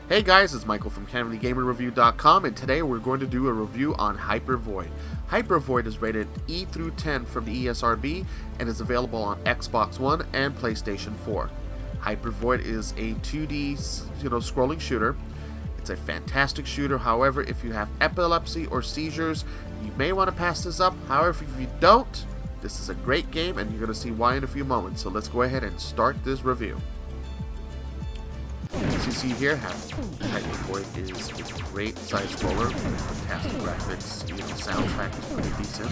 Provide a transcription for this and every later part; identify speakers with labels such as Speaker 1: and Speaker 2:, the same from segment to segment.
Speaker 1: Hey guys, it's Michael from CanadaGamerReview.com, and today we're going to do a review on Hyper Void. Hyper Void is rated E through 10 from the ESRB and is available on Xbox One and PlayStation 4. Hyper Void is a 2D, scrolling shooter. It's a fantastic shooter. However, if you have epilepsy or seizures, you may want to pass this up. However, if you don't, this is a great game, and you're going to see why in a few moments. So let's go ahead and start this review. As you see here, Hyper Void is a great side-scroller with fantastic graphics. Soundtrack is pretty decent.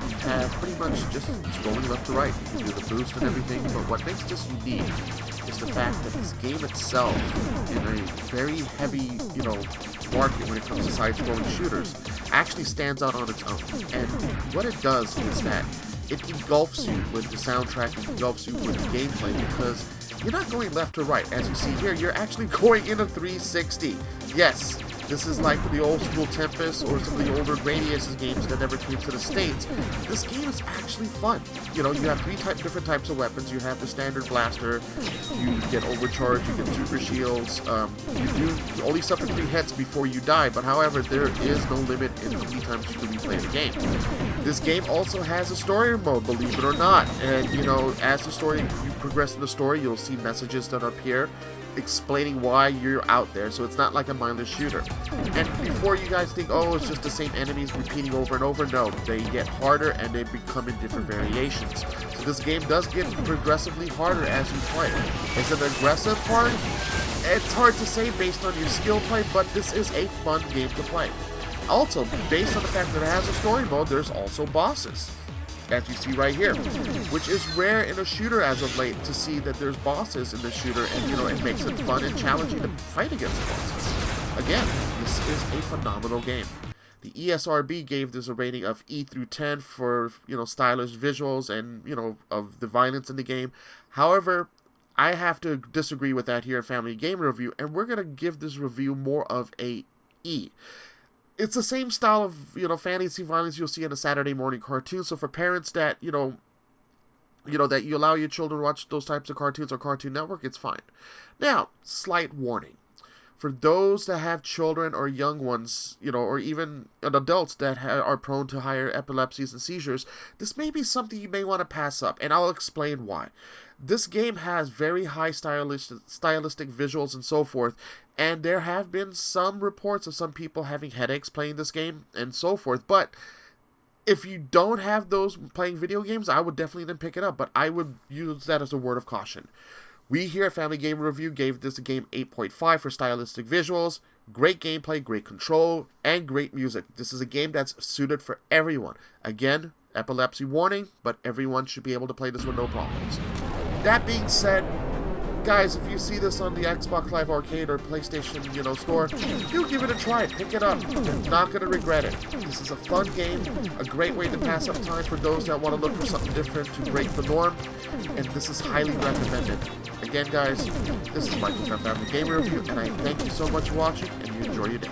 Speaker 1: You have pretty much just scrolling left to right. You can do the boost and everything, but what makes this unique is the fact that this game itself, in a very heavy, market when it comes to side-scrolling shooters, actually stands out on its own. And what it does is that it engulfs you with the soundtrack, it engulfs you with the gameplay, because you're not going left to right. As you see here, you're actually going in a 360. Yes, this is like the old school Tempest or some of the older Gradius games that never came to the States. This game is actually fun. You have three different types of weapons. You have the standard blaster, you get overcharge, you get super shields. You only suffer 3 hits before you die, but however, there is no limit in how many times you can replay the game. This game also has a story mode, believe it or not. And as you progress in the story, you'll see messages that appear explaining why you're out there, so it's not like a mindless shooter. And before you guys think, oh, it's just the same enemies repeating over and over, no, they get harder and they become in different variations. So this game does get progressively harder as you play. Is it aggressive hard? It's hard to say based on your skill play, but this is a fun game to play. Also, based on the fact that it has a story mode, there's also bosses, as you see right here, which is rare in a shooter as of late to see that there's bosses in the shooter, and it makes it fun and challenging to fight against the bosses. Again, this is a phenomenal game. The ESRB gave this a rating of E through 10 for stylish visuals and of the violence in the game. However, I have to disagree with that here at Family Game Review, and we're gonna give this review more of a E. It's the same style of, fantasy violence you'll see in a Saturday morning cartoon. So for parents that, that you allow your children to watch those types of cartoons on Cartoon Network, it's fine. Now, slight warning. For those that have children or young ones, or even adults that are prone to higher epilepsies and seizures, this may be something you may want to pass up, and I'll explain why. This game has very high stylistic visuals and so forth, and there have been some reports of some people having headaches playing this game and so forth, but if you don't have those playing video games, I would definitely then pick it up, but I would use that as a word of caution. We here at Family Game Review gave this a game 8.5 for stylistic visuals, great gameplay, great control, and great music. This is a game that's suited for everyone. Again, epilepsy warning, but everyone should be able to play this with no problems. That being said, guys, if you see this on the Xbox Live Arcade or PlayStation, store, do give it a try. Pick it up. You're not going to regret it. This is a fun game, a great way to pass up time for those that want to look for something different to break the norm, and this is highly recommended. Again, guys, this is Michael from Family Game Review, and I thank you so much for watching, and you enjoy your day.